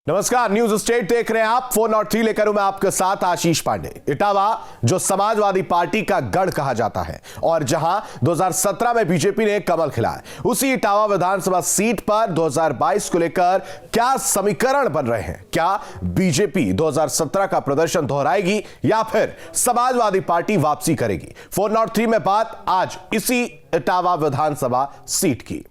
नमस्कार, news state देख रहे हैं आप। 403 लेकर हूं मैं आपके साथ आशीष पांडे। इटावा जो समाजवादी पार्टी का गढ़ कहा जाता है और जहां 2017 में बीजेपी ने कमल खिलाया, उसी इटावा विधानसभा सीट पर 2022 को लेकर क्या समीकरण बन रहे हैं? क्या बीजेपी 2017 का प्रदर्शन दोहराएगी या फिर समाजवादी पार्टी वापसी करेगी? 403 में बात आज इसी इटावा विधानसभा सीट की।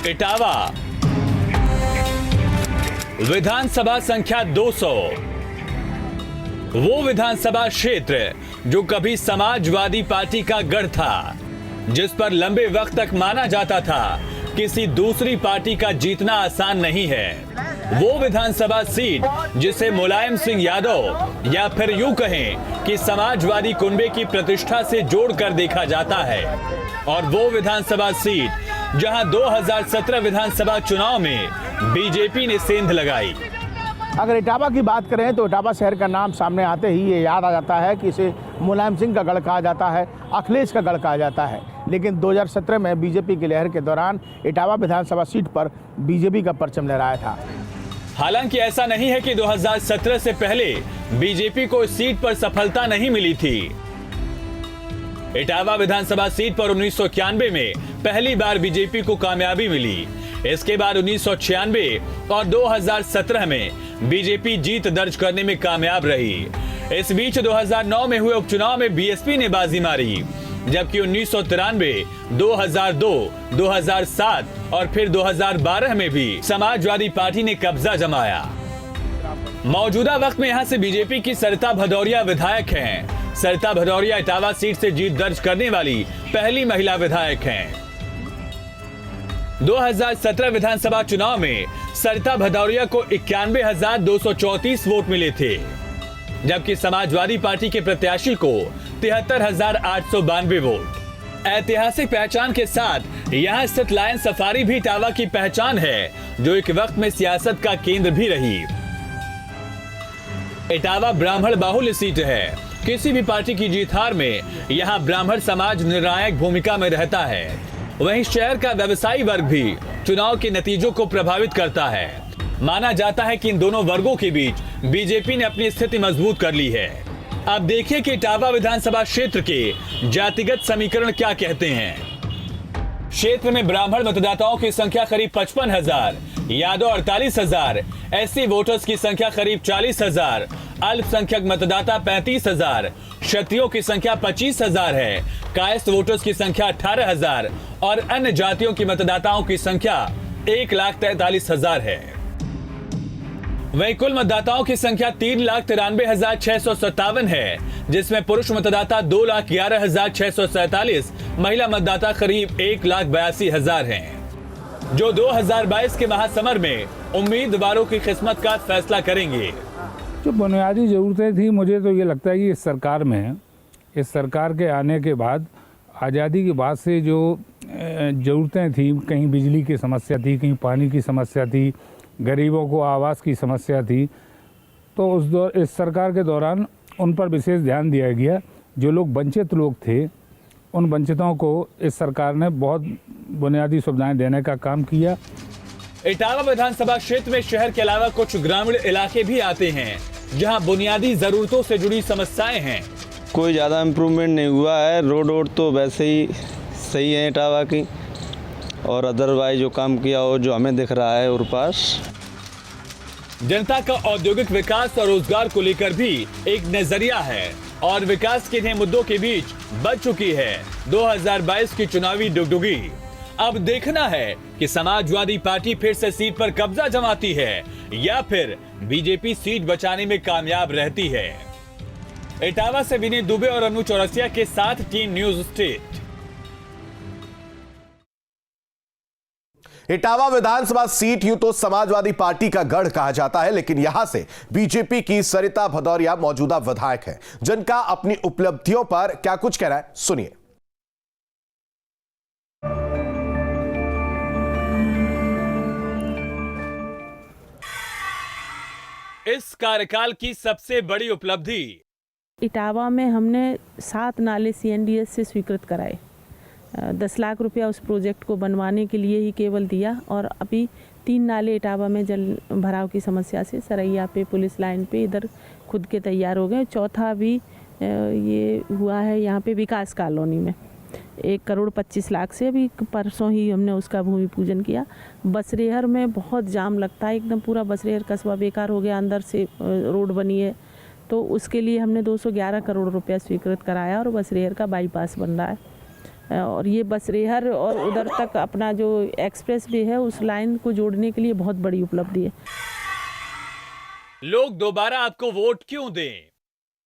इटावा विधानसभा संख्या 200, वो विधानसभा क्षेत्र जो कभी समाजवादी पार्टी का गढ़ था, जिस पर लंबे वक्त तक माना जाता था किसी दूसरी पार्टी का जीतना आसान नहीं है। वो विधानसभा सीट जिसे मुलायम सिंह यादव या फिर यूं कहें कि समाजवादी कुनबे की प्रतिष्ठा से जोड़कर देखा जाता है, और वो विधानसभा सीट जहां 2017 विधानसभा चुनाव में बीजेपी ने सेंध लगाई। अगर इटावा की बात करें तो इटावा शहर का नाम सामने आते ही ये याद आ जाता है कि इसे मुलायम सिंह का गढ़ कहा जाता है, अखिलेश का गढ़ कहा जाता है। लेकिन 2017 में बीजेपी की लहर के दौरान इटावा विधानसभा सीट पर बीजेपी का परचम लहराया था। हालांकि ऐसा नहीं है कि 2017 से पहले बीजेपी को इस सीट पर सफलता नहीं मिली थी। इटावा विधानसभा सीट पर 1991 में पहली बार बीजेपी को कामयाबी मिली। इसके बाद 1996 और 2017 में बीजेपी जीत दर्ज करने में कामयाब रही। इस बीच 2009 में हुए उपचुनाव में बीएसपी ने बाजी मारी, जबकि 1993, 2002, 2007 और फिर 2012 में भी समाजवादी पार्टी ने कब्जा जमाया। मौजूदा वक्त में यहां से बीजेपी की सरिता भदौरिया विधायक हैं। सरिता भदौरिया इटावा सीट से जीत दर्ज करने वाली पहली महिला विधायक हैं। 2017 विधानसभा चुनाव में सरिता भदौरिया को 91,234 वोट मिले थे, जबकि समाजवादी पार्टी के प्रत्याशी को 73,892 वोट। ऐतिहासिक पहचान के साथ यहां स्थित लायन सफारी भी इटावा की पहचान है, जो एक वक्त में सियासत का केंद्र भी रही। इटावा ब्राह्मण बाहुल्य सीट है। किसी भी पार्टी की जीत हार में यहाँ ब्राह्मण समाज निर्णायक भूमिका में रहता है। वहीं शहर का व्यवसायी वर्ग भी चुनाव के नतीजों को प्रभावित करता है। माना जाता है कि इन दोनों वर्गों के बीच बीजेपी ने अपनी स्थिति मजबूत कर ली है। अब देखिए कि इटावा विधानसभा क्षेत्र के जातिगत समीकरण क्या कहते हैं। क्षेत्र में ब्राह्मण मतदाताओं की संख्या करीब 55,000, यादव 48,000, एससी वोटर्स की संख्या करीब 40,000, अल्पसंख्यक मतदाता 35,000, क्षत्रियों की संख्या 25,000 है, कायस्थ वोटर्स की संख्या 18,000 और अन्य जातियों की मतदाताओं की संख्या 1,43,000 है। वहीं कुल मतदाताओं की संख्या 3,93,657 है, जिसमें पुरुष मतदाता 2,11,647, महिला मतदाता करीब 1,82,000 हैं, जो 2022 के महासमर में उम्मीदवारों की किस्मत का फैसला करेंगे। जो बुनियादी ज़रूरतें थी, मुझे तो ये लगता है कि इस सरकार के आने के बाद, आज़ादी के बाद से जो ज़रूरतें थी, कहीं बिजली की समस्या थी, कहीं पानी की समस्या थी, गरीबों को आवास की समस्या थी, तो इस सरकार के दौरान उन पर विशेष ध्यान दिया गया। जो लोग वंचित लोग थे, उन वंचितों को इस सरकार ने बहुत बुनियादी सुविधाएं देने का काम किया। इटावा विधानसभा क्षेत्र में शहर के अलावा कुछ ग्रामीण इलाके भी आते हैं, जहां बुनियादी जरूरतों से जुड़ी समस्याएं हैं। कोई ज़्यादा इम्प्रूवमेंट नहीं हुआ है। रोड तो वैसे ही सही है इटावा की, और अदरवाइज जो काम किया हो जो हमें दिख रहा है और पास। जनता का औद्योगिक विकास और रोजगार को लेकर भी एक नजरिया है, और विकास के नए मुद्दों के बीच बच चुकी है 2022 की चुनावी डुगडुगी। अब देखना है कि समाजवादी पार्टी फिर से सीट पर कब्जा जमाती है या फिर बीजेपी सीट बचाने में कामयाब रहती है। इटावा से विनीत दुबे और अनु चौरसिया के साथ टीम न्यूज स्टेट। इटावा विधानसभा सीट यूं तो समाजवादी पार्टी का गढ़ कहा जाता है, लेकिन यहां से बीजेपी की सरिता भदौरिया मौजूदा विधायक हैं, जिनका अपनी उपलब्धियों पर क्या कुछ कहना है, सुनिए। इस कार्यकाल की सबसे बड़ी उपलब्धि, इटावा में हमने 7 नाले CNDS से स्वीकृत कराए। 10 लाख रुपया उस प्रोजेक्ट को बनवाने के लिए ही केवल दिया और अभी 3 नाले इटावा में जल भराव की समस्या से सरैया पे, पुलिस लाइन पे इधर खुद के तैयार हो गए। चौथा भी ये हुआ है यहाँ पे विकास कॉलोनी में 1,25,00,000 से, अभी परसों ही हमने उसका भूमि पूजन किया। बसरेहर में बहुत जाम लगता है, एकदम पूरा बसरेहर कस्बा बेकार हो गया, अंदर से रोड बनी है, तो उसके लिए हमने 211 करोड़ रुपया स्वीकृत कराया और बसरेहर का बाईपास बन रहा है। और ये बसरेहर और उधर तक अपना जो एक्सप्रेस वे है उस लाइन को जोड़ने के लिए बहुत बड़ी उपलब्धि है। लोग दोबारा आपको वोट क्यों दें?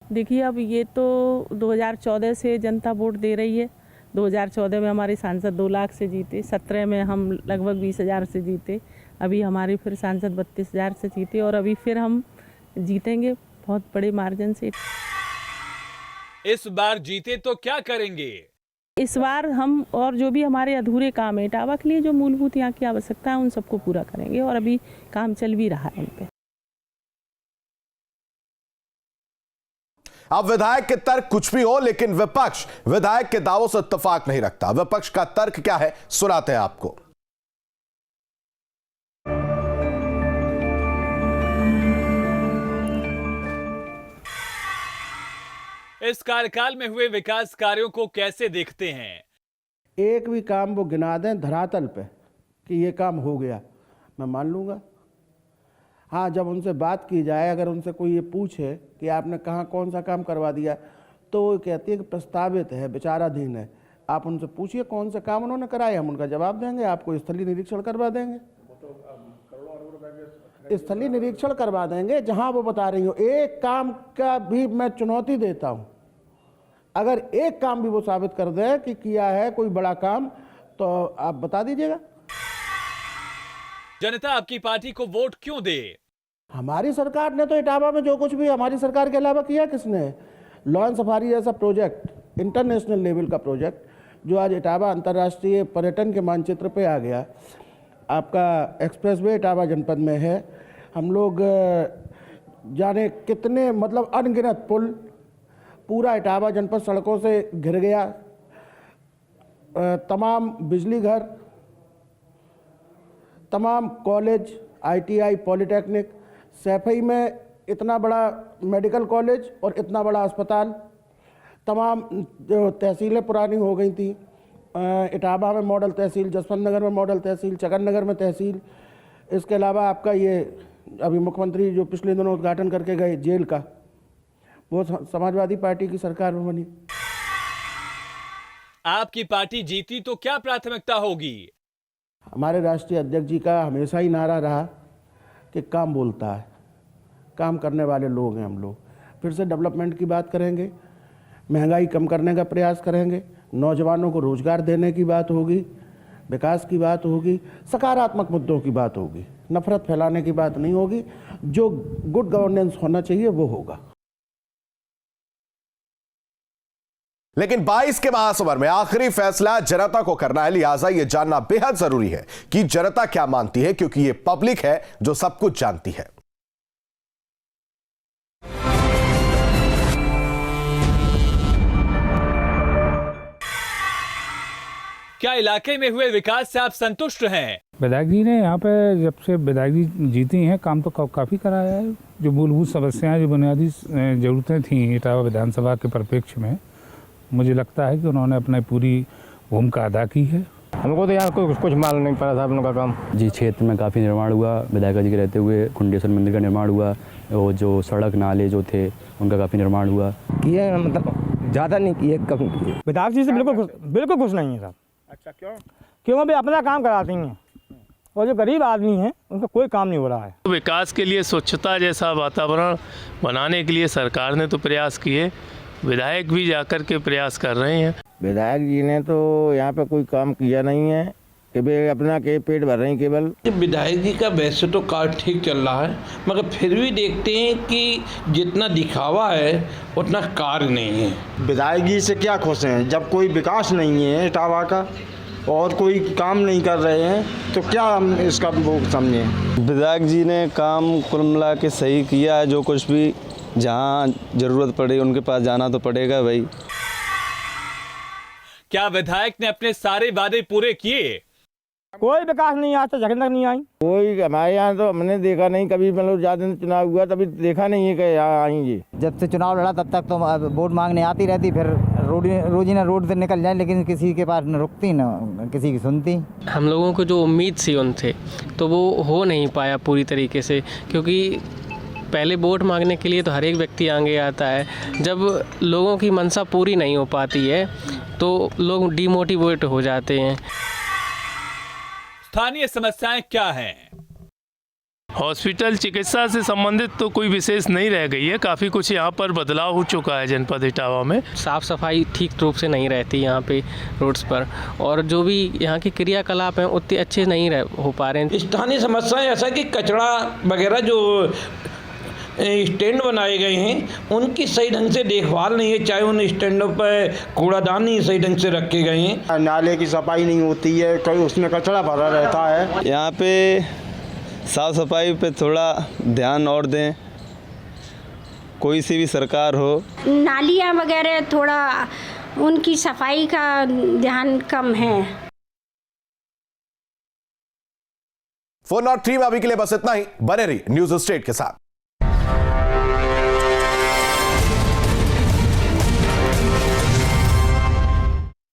देखिए, अब ये तो 2014 से जनता वोट दे रही है। 2014 में हमारे सांसद 2 लाख से जीते, 17 में हम लगभग 20,000 से जीते, अभी हमारे फिर सांसद 32,000 से जीते और अभी फिर हम जीतेंगे बहुत बड़े मार्जिन से। इस बार जीते तो क्या करेंगे? इस बार हम और जो भी हमारे अधूरे काम है इटावा के लिए, जो मूलभूत यहाँ की आवश्यकता है, उन सबको पूरा करेंगे और अभी काम चल भी रहा है उन पे। अब विधायक के तर्क कुछ भी हो, लेकिन विपक्ष विधायक के दावों से इत्तेफाक नहीं रखता। विपक्ष का तर्क क्या है, सुनाते हैं आपको। इस कार्यकाल में हुए विकास कार्यों को कैसे देखते हैं? एक भी काम वो गिना दें धरातल पे कि ये काम हो गया, मैं मान लूँगा। हाँ, जब उनसे बात की जाए, अगर उनसे कोई ये पूछे कि आपने कहाँ कौन सा काम करवा दिया, तो वो कहती है कि प्रस्तावित है, विचाराधीन है। आप उनसे पूछिए कौन से काम उन्होंने कराए, हम उनका जवाब देंगे, आपको स्थलीय निरीक्षण करवा देंगे। स्थलीय निरीक्षण करवा देंगे जहाँ वो बता रही हो। एक काम का भी मैं चुनौती देता हूँ, अगर एक काम भी वो साबित कर दे कि किया है कोई बड़ा काम, तो आप बता दीजिएगा। जनता आपकी पार्टी को वोट क्यों दे? हमारी सरकार ने तो इटावा में जो कुछ भी हमारी सरकार के अलावा किया किसने? लॉयन सफारी जैसा प्रोजेक्ट, इंटरनेशनल लेवल का प्रोजेक्ट, जो आज इटावा अंतर्राष्ट्रीय पर्यटन के मानचित्र पे आ गया। आपका एक्सप्रेसवे इटावा जनपद में है। हम लोग जाने कितने, मतलब अनगिनत पुल, पूरा इटावा जनपद सड़कों से घिर गया। तमाम बिजली घर, तमाम कॉलेज, ITI, पॉलिटेक्निक, सैफई में इतना बड़ा मेडिकल कॉलेज और इतना बड़ा अस्पताल, तमाम जो तहसीलें पुरानी हो गई थी। इटावा में मॉडल तहसील, जसवंत नगर में मॉडल तहसील, चकन नगर में तहसील। इसके अलावा आपका ये अभी मुख्यमंत्री जो पिछले दिनों उद्घाटन करके गए जेल का, वो समाजवादी पार्टी की सरकार में बनी। आपकी पार्टी जीती तो क्या प्राथमिकता होगी? हमारे राष्ट्रीय अध्यक्ष जी का हमेशा ही नारा रहा कि काम बोलता है, काम करने वाले लोग हैं हम लोग। फिर से डेवलपमेंट की बात करेंगे, महंगाई कम करने का प्रयास करेंगे, नौजवानों को रोजगार देने की बात होगी, विकास की बात होगी, सकारात्मक मुद्दों की बात होगी, नफरत फैलाने की बात नहीं होगी। जो गुड गवर्नेंस होना चाहिए वो होगा। लेकिन 22 के महासमर में आखिरी फैसला जनता को करना है, लिहाजा यह जानना बेहद जरूरी है कि जनता क्या मानती है, क्योंकि यह पब्लिक है जो सब कुछ जानती है। क्या इलाके में हुए विकास से आप संतुष्ट हैं? विधायक जी ने यहाँ पे जब से विधायक जी जीती हैं काम तो काफ़ी कराया है। जो मूलभूत समस्याएं, जो बुनियादी ज़रूरतें थीं इटावा विधानसभा के परिप्रेक्ष्य में, मुझे लगता है कि उन्होंने अपनी पूरी भूमिका अदा की है। हमको तो यहाँ कुछ मालूम नहीं पड़ा था आप लोगों का काम। जी, क्षेत्र में काफ़ी निर्माण हुआ। विधायक जी के रहते हुए कुंडेश्वर मंदिर का निर्माण हुआ और जो सड़क नाले जो थे उनका काफ़ी निर्माण हुआ। किए मतलब ज़्यादा नहीं किए, कम किए। विधायक जी से बिल्कुल खुश नहीं है साहब। अच्छा, क्यों? क्यों? भी अपना काम कराती हैं और जो गरीब आदमी हैं उनका कोई काम नहीं हो रहा है। विकास के लिए स्वच्छता जैसा वातावरण बनाने के लिए सरकार ने तो प्रयास किए, विधायक भी जाकर के प्रयास कर रहे हैं। विधायक जी ने तो यहाँ पे कोई काम किया नहीं है कि वे अपना के पेट भर रहे हैं केवल। विधायक जी का वैसे तो कार्य ठीक चल रहा है, मगर फिर भी देखते हैं कि जितना दिखावा है उतना कार्य नहीं है। विधायक जी से क्या खुश हैं जब कोई विकास नहीं है इटावा का, और कोई काम नहीं कर रहे हैं, तो क्या हम इसका वो समझें। विधायक जी ने काम कुल मिला के सही किया है। जो कुछ भी जहाँ ज़रूरत पड़े उनके पास जाना तो पड़ेगा भाई। क्या विधायक ने अपने सारे वादे पूरे किए? कोई विकास नहीं आज तक झगड़ नहीं आई। कोई हमारे यहाँ तो हमने देखा नहीं कभी, मतलब ज़्यादा दिन चुनाव हुआ तभी देखा नहीं है कि यहाँ आएंगे। जब से चुनाव लड़ा तब तक तो वोट मांगने आती रहती, फिर रोजीना रोड से निकल जाए, लेकिन किसी के पास न रुकती न किसी की सुनती। हम लोगों को जो उम्मीद थी उनसे, तो वो हो नहीं पाया पूरी तरीके से, क्योंकि पहले वोट मांगने के लिए तो हर एक व्यक्ति आगे आता है। जब लोगों की मंशा पूरी नहीं हो पाती है तो लोग डिमोटिवेट हो जाते हैं। स्थानीय समस्याएं क्या हैं? हॉस्पिटल चिकित्सा से संबंधित तो कोई विशेष नहीं रह गई है। काफ़ी कुछ यहाँ पर बदलाव हो चुका है जनपद इटावा में। साफ़ सफाई ठीक रूप से नहीं रहती यहाँ पे रोड्स पर, और जो भी यहाँ की क्रियाकलाप हैं उतने अच्छे नहीं हो पा रहे हैं। स्थानीय समस्याएं ऐसा कि कचरा वगैरह जो स्टैंड बनाए गए हैं उनकी सही ढंग से देखभाल नहीं है, चाहे उन स्टैंडों पर कूड़ादान नहीं सही ढंग से रखे गए हैं। नाले की सफाई नहीं होती है, कहीं उसमें कचरा भरा रहता है। यहाँ पे साफ़ सफाई पे थोड़ा ध्यान और दें, कोई सी भी सरकार हो। नालियाँ वगैरह थोड़ा उनकी सफाई का ध्यान कम है। 403 में अभी के लिए बस इतना ही। बने रहिए न्यूज़ स्टेट के साथ।